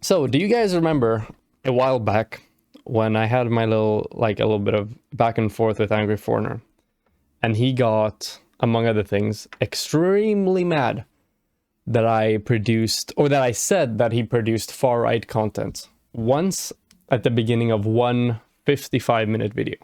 So, do you guys remember a while back when I had my little, a little bit of back and forth with Angry Foreigner? And he got, among other things, extremely mad that I produced, or that I said that he produced far-right content once at the beginning of one 55-minute video.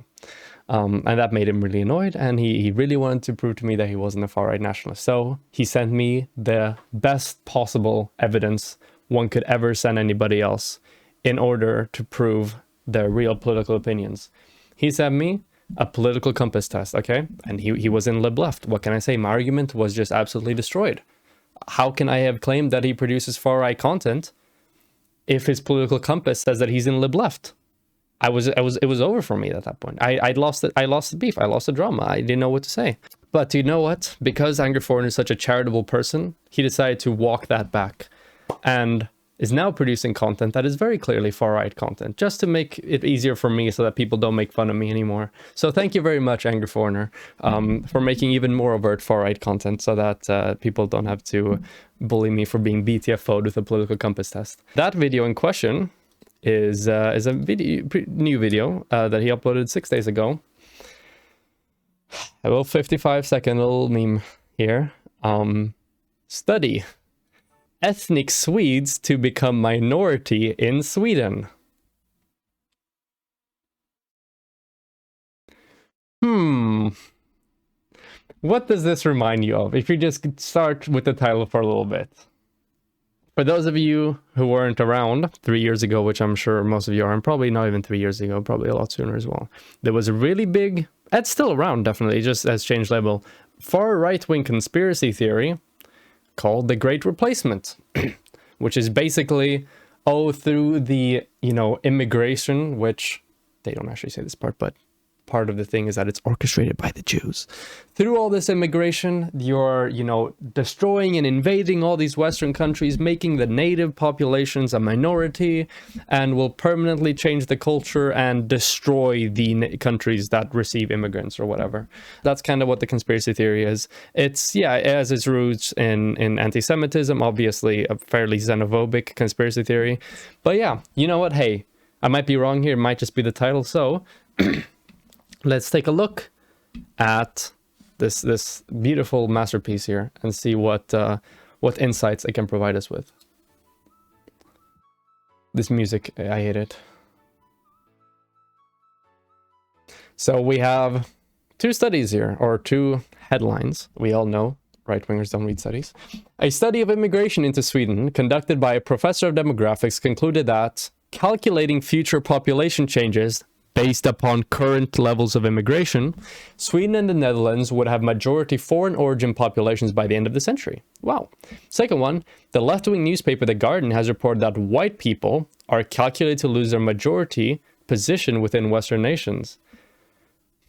And that made him really annoyed, and he really wanted to prove to me that he wasn't a far-right nationalist. So he sent me the best possible evidence one could ever send anybody else in order to prove their real political opinions. He sent me a political compass test, okay? And he was in lib left. What can I say? My argument was just absolutely destroyed. How can I have claimed that he produces far-right content if his political compass says that he's in lib left? It was over for me at that point. I lost the beef. I lost the drama. I didn't know what to say. But you know what? Because Angry Foreigner is such a charitable person, he decided to walk that back and is now producing content that is very clearly far-right content, just to make it easier for me so that people don't make fun of me anymore. So thank you very much, Angry Foreigner, for making even more overt far-right content so that people don't have to bully me for being BTFO'd with a political compass test. That video in question is a new video that he uploaded 6 days ago. A little 55-second little meme here. Study: ethnic Swedes to become minority in Sweden. What does this remind you of? If you just start with the title for a little bit. For those of you who weren't around 3 years ago, which I'm sure most of you are, and probably not even 3 years ago, probably a lot sooner as well, there was a really big, it's still around definitely, just has changed label, far right-wing conspiracy theory called the Great Replacement, which is basically, through the, immigration, which they don't actually say this part, but part of the thing is that it's orchestrated by the Jews. Through all this immigration, you're, destroying and invading all these Western countries, making the native populations a minority, and will permanently change the culture and destroy the countries that receive immigrants or whatever. That's kind of what the conspiracy theory is. It's, it has its roots in anti-Semitism, obviously a fairly xenophobic conspiracy theory. But yeah, you know what? Hey, I might be wrong here. It might just be the title. So let's take a look at this beautiful masterpiece here and see what insights it can provide us with. This music, I hate it. So we have two studies here, or two headlines. We all know right-wingers don't read studies. A study of immigration into Sweden conducted by a professor of demographics concluded that calculating future population changes based upon current levels of immigration, Sweden and the Netherlands would have majority foreign origin populations by the end of the century. Wow. Second one, the left-wing newspaper The Guardian has reported that white people are calculated to lose their majority position within Western nations.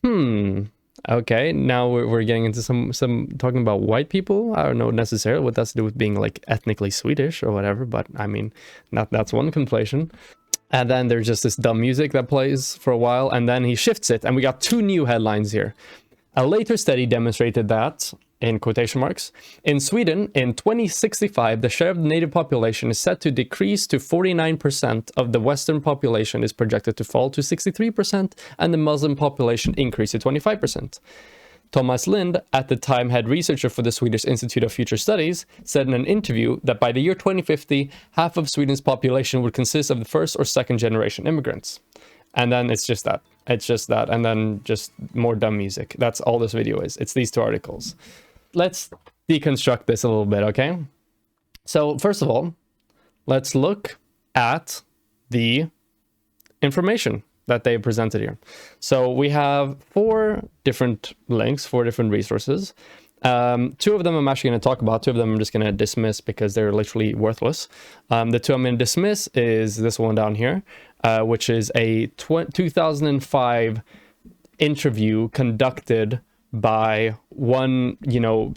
Okay, now we're getting into some talking about white people. I don't know necessarily what that's to do with being like ethnically Swedish or whatever, but I mean, that's one conflation. And then there's just this dumb music that plays for a while, and then he shifts it, and we got two new headlines here. A later study demonstrated that, in quotation marks, in Sweden, in 2065, the share of the native population is set to decrease to 49%, of the Western population is projected to fall to 63%, and the Muslim population increase to 25%. Thomas Lind, at the time head researcher for the Swedish Institute of Future Studies, said in an interview that by the year 2050, half of Sweden's population would consist of the first or second generation immigrants. And then it's just that. It's just that. And then just more dumb music. That's all this video is. It's these two articles. Let's deconstruct this a little bit, okay? So first of all, let's look at the information that they presented here. So we have 4 different links, 4 different resources. 2 of them I'm actually going to talk about. 2 of them I'm just going to dismiss because they're literally worthless. The 2 I'm going to dismiss is this one down here, which is a 2005 interview conducted by one,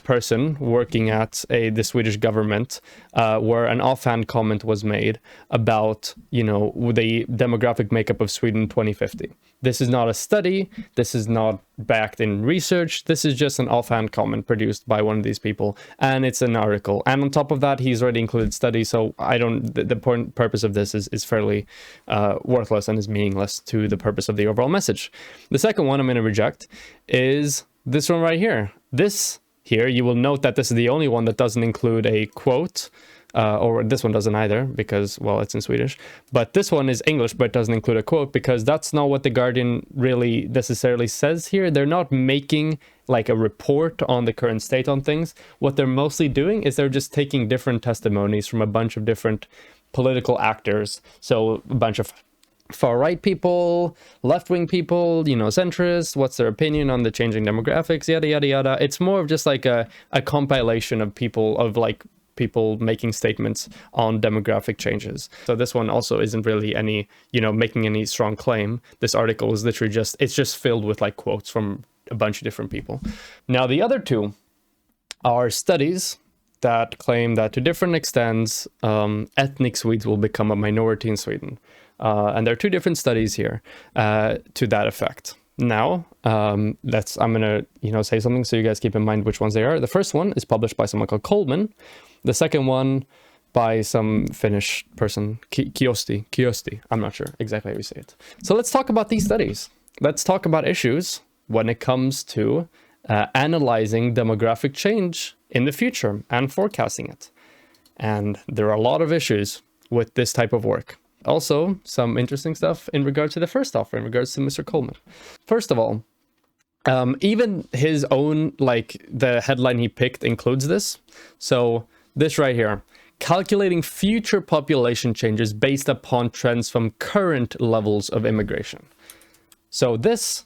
person working at the Swedish government, where an offhand comment was made about, the demographic makeup of Sweden in 2050. This is not a study. This is not backed in research. This is just an offhand comment produced by one of these people, and it's an article. And on top of that, he's already included studies, so the purpose of this is fairly worthless and is meaningless to the purpose of the overall message. The second one I'm going to reject is this one right here. This here, you will note that this is the only one that doesn't include a quote, or this one doesn't either because, well, it's in Swedish. But this one is English, but doesn't include a quote because that's not what The Guardian really necessarily says here. They're not making like a report on the current state on things. What they're mostly doing is they're just taking different testimonies from a bunch of different political actors. So a bunch of far-right people, left-wing people, centrists, what's their opinion on the changing demographics, yada, yada, yada. It's more of just like a compilation of people making statements on demographic changes. So this one also isn't really any, making any strong claim. This article is literally it's just filled with like quotes from a bunch of different people. Now, the other two are studies that claim that to different extents, ethnic Swedes will become a minority in Sweden. And there are two different studies here to that effect. Now, I'm going to, say something so you guys keep in mind which ones they are. The first one is published by someone called Coleman. The second one by some Finnish person, Kiosti. I'm not sure exactly how you say it. So let's talk about these studies. Let's talk about issues when it comes to analyzing demographic change in the future and forecasting it. And there are a lot of issues with this type of work. Also, some interesting stuff in regard to the first offer, in regards to Mr. Coleman. First of all, even his own, the headline he picked includes this. So this right here, calculating future population changes based upon trends from current levels of immigration. So this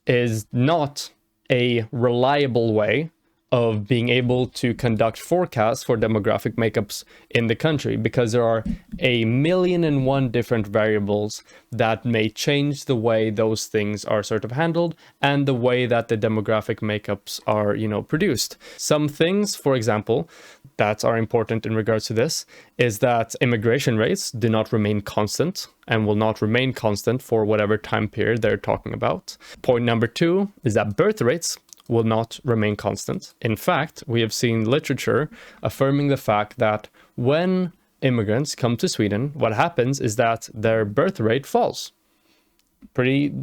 is not a reliable way of being able to conduct forecasts for demographic makeups in the country, because there are 1,000,001 different variables that may change the way those things are sort of handled and the way that the demographic makeups are, produced. Some things, for example, that are important in regards to this is that immigration rates do not remain constant and will not remain constant for whatever time period they're talking about. Point number 2 is that birth rates will not remain constant. In fact, we have seen literature affirming the fact that when immigrants come to Sweden, what happens is that their birth rate falls pretty,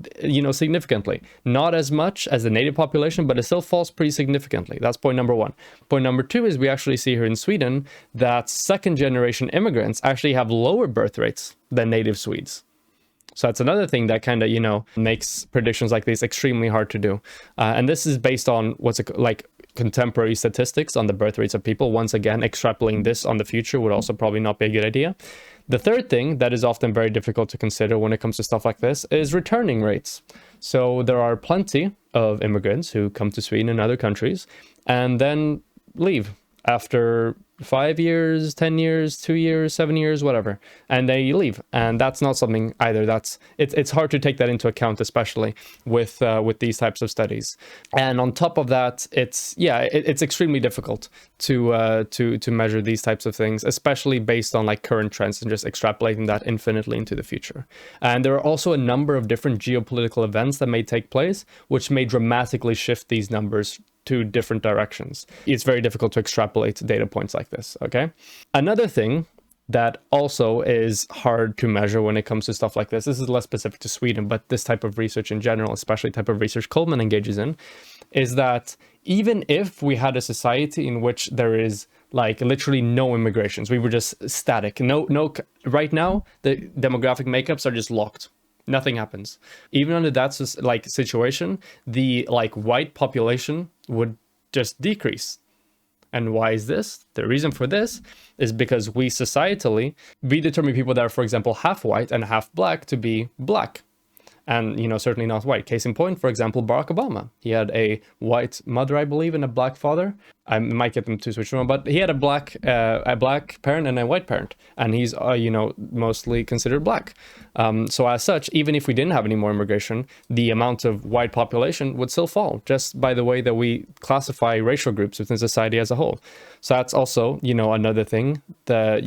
significantly. Not as much as the native population, but it still falls pretty significantly. That's point number 1. Point number 2 is we actually see here in Sweden that second generation immigrants actually have lower birth rates than native Swedes. So that's another thing that kind of, makes predictions like this extremely hard to do. And this is based on contemporary statistics on the birth rates of people. Once again, extrapolating this on the future would also probably not be a good idea. The third thing that is often very difficult to consider when it comes to stuff like this is returning rates. So there are plenty of immigrants who come to Sweden and other countries and then leave after 5 years, 10 years, 2 years, 7 years, whatever, and they leave. And that's not something either. It's hard to take that into account, especially with these types of studies. And on top of that, it's extremely difficult to measure these types of things, especially based on current trends and just extrapolating that infinitely into the future. And there are also a number of different geopolitical events that may take place, which may dramatically shift these numbers to different directions. It's very difficult to extrapolate data points like this, okay? Another thing that also is hard to measure when it comes to stuff like this is less specific to Sweden, but this type of research in general, especially type of research Coleman engages in, is that even if we had a society in which there is literally no immigrations, we were just static, no, right now, the demographic makeups are just locked. Nothing happens. Even under that situation, the white population would just decrease. And why is this? The reason for this is because we societally, we determine people that are, for example, half white and half black to be black. And, certainly not white. Case in point, for example, Barack Obama. He had a white mother, I believe, and a black father. I might get them to switch around, but he had a black parent and a white parent, and he's mostly considered black. So as such, even if we didn't have any more immigration, the amount of white population would still fall, just by the way that we classify racial groups within society as a whole. So that's also, another thing, the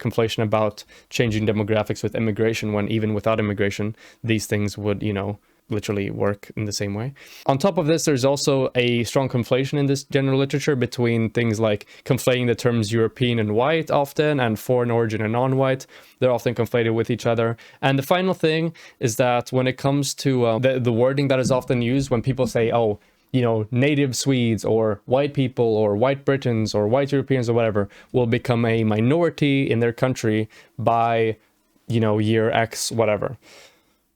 conflation about changing demographics with immigration, when even without immigration, these things would, literally work in the same way. On top of this, there's also a strong conflation in this general literature between things like conflating the terms European and white often, and foreign origin and non-white. They're often conflated with each other. And the final thing is that when it comes to the wording that is often used when people say, oh, native Swedes or white people or white Britons or white Europeans or whatever will become a minority in their country by, year X, whatever.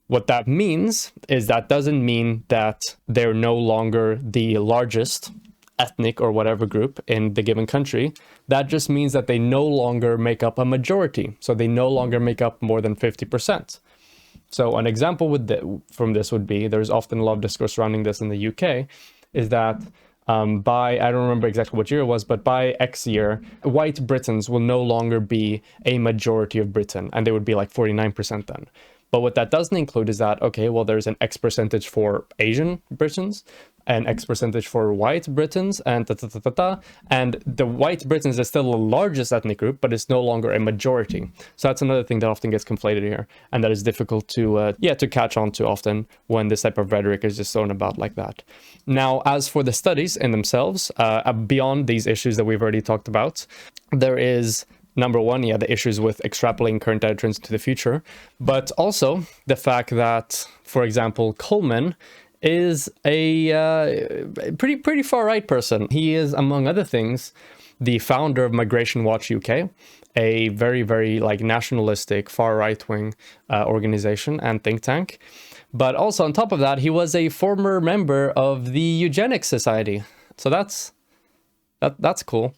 What that means is that doesn't mean that they're no longer the largest ethnic or whatever group in the given country. That just means that they no longer make up a majority. So they no longer make up more than 50%. So an example from this would be, there's often a lot of discourse surrounding this in the UK, is that by, I don't remember exactly what year it was, but by X year, white Britons will no longer be a majority of Britain, and they would be like 49% then. But what that doesn't include is that, okay, well, there's an X percentage for Asian Britons, an X percentage for white Britons, and and the white Britons is still the largest ethnic group, but it's no longer a majority. So that's another thing that often gets conflated here, and that is difficult to catch on to often when this type of rhetoric is just thrown about like that. Now, as for the studies in themselves, beyond these issues that we've already talked about, there is number one, the issues with extrapolating current data trends into the future, but also the fact that, for example, Coleman is a pretty far right person. He is, among other things, the founder of Migration Watch UK, a very, very nationalistic, far right-wing organization and think tank. But also on top of that, he was a former member of the Eugenics Society. So that's cool.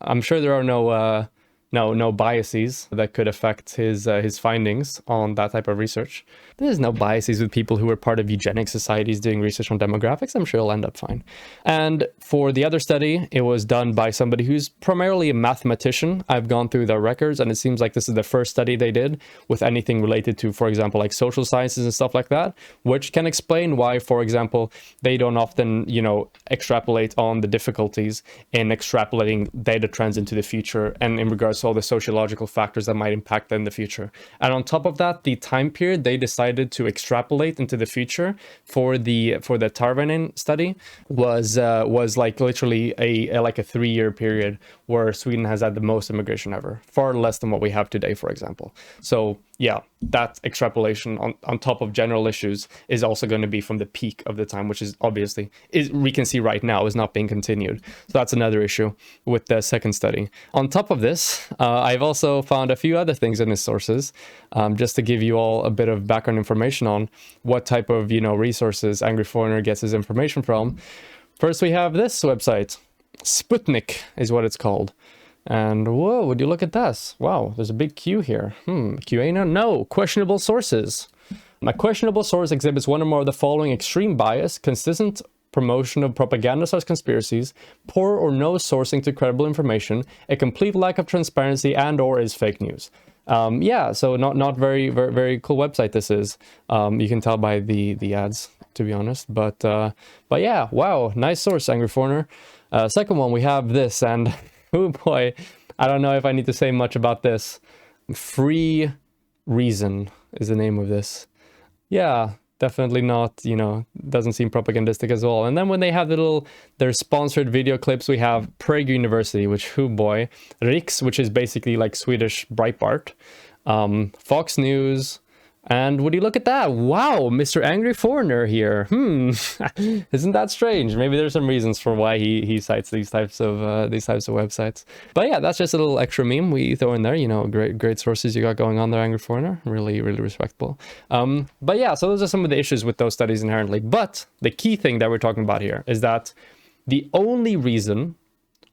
I'm sure there are no biases that could affect his findings on that type of research. There's no biases with people who are part of eugenics societies doing research on demographics. I'm sure it'll end up fine. And for the other study, it was done by somebody who's primarily a mathematician. I've gone through their records, and it seems like this is the first study they did with anything related to, for example, like social sciences and stuff like that, which can explain why, for example, they don't often, extrapolate on the difficulties in extrapolating data trends into the future and in regards to all the sociological factors that might impact them in the future. And on top of that, the time period they decided to extrapolate into the future for the Tarvanen study was like literally a 3-year period where Sweden has had the most immigration ever, far less than what we have today, for example. So yeah, that extrapolation on top of general issues is also going to be from the peak of the time, which is obviously, we can see right now, is not being continued. So that's another issue with the second study. On top of this, I've also found a few other things in his sources, just to give you all a bit of background information on what type of, resources Angry Foreigner gets his information from. First, we have this website. Sputnik is what it's called. And whoa, would you look at this? Wow, there's a big Q here. QAnon? No, questionable sources. A questionable source exhibits one or more of the following: extreme bias, consistent promotion of propaganda/conspiracies, poor or no sourcing to credible information, a complete lack of transparency, and/or is fake news. So not very, very, very cool website this is. You can tell by the ads, to be honest. But yeah, wow, nice source, Angry Foreigner. Second one, we have this, and oh boy, I don't know if I need to say much about this. Free Reason is the name of this. Yeah, definitely not, doesn't seem propagandistic as well. And then when they have their sponsored video clips, we have Prague University, which, oh boy, Riks, which is basically like Swedish Breitbart, Fox News, and would you look at that? Wow, Mr. Angry Foreigner here. Isn't that strange? Maybe there's some reasons for why he cites these types of websites. But yeah, that's just a little extra meme we throw in there. Great sources you got going on there, Angry Foreigner. Really, really respectable. But yeah, so those are some of the issues with those studies inherently. But the key thing that we're talking about here is that the only reason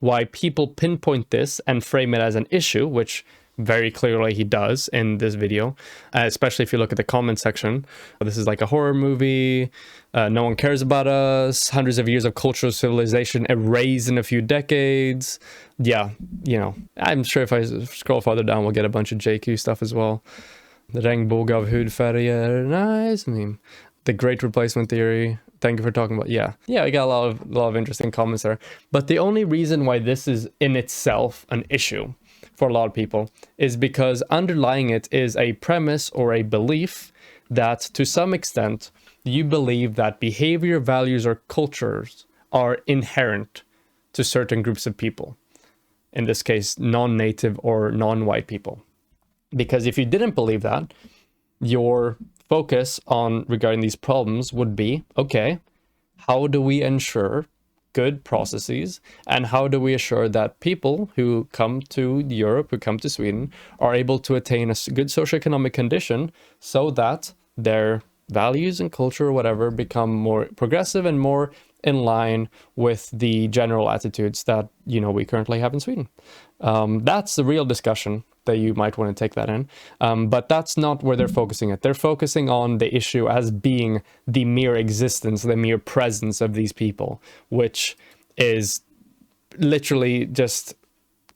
why people pinpoint this and frame it as an issue, which very clearly he does in this video, especially if you look at the comment section. This is like a horror movie. No one cares about us. Hundreds of years of cultural civilization erased in a few decades. Yeah, you know, I'm sure if I scroll farther down, we'll get a bunch of JQ stuff as well. The regnbåge av hudfärger, nice meme. The great replacement theory. Thank you for talking about, yeah, I got a lot of interesting comments there. But the only reason why this is in itself an issue for a lot of people is because underlying it is a premise or a belief that to some extent you believe that behavior, values, or cultures are inherent to certain groups of people. In this case, non-native or non-white people. Because if you didn't believe that, your focus on regarding these problems would be, okay, how do we ensure good processes, and how do we assure that people who come to Europe, who come to Sweden, are able to attain a good socioeconomic condition so that their values and culture or whatever become more progressive and more in line with the general attitudes that, you know, we currently have in Sweden. That's the real discussion that you might want to take that in. But that's not where they're focusing it. They're focusing on the issue as being the mere existence, the mere presence of these people, which is literally just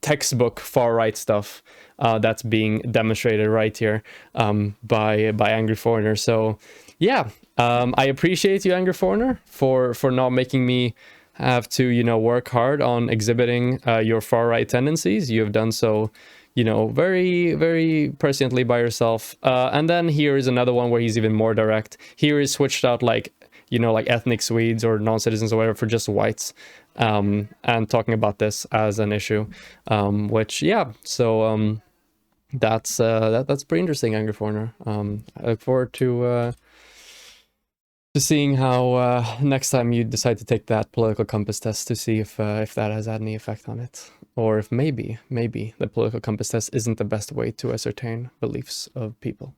textbook far-right stuff that's being demonstrated right here by Angry Foreigner. So yeah, I appreciate you, Angry Foreigner, for not making me have to, you know, work hard on exhibiting your far-right tendencies. You have done so, you know, very, very presciently by yourself. And then here is another one where he's even more direct. Here is switched out, like, you know, like ethnic Swedes or non-citizens or whatever for just whites, and talking about this as an issue, which, yeah, so that's pretty interesting, Angry Foreigner. I look forward to seeing how next time you decide to take that political compass test, to see if that has had any effect on it, or if maybe the political compass test isn't the best way to ascertain beliefs of people.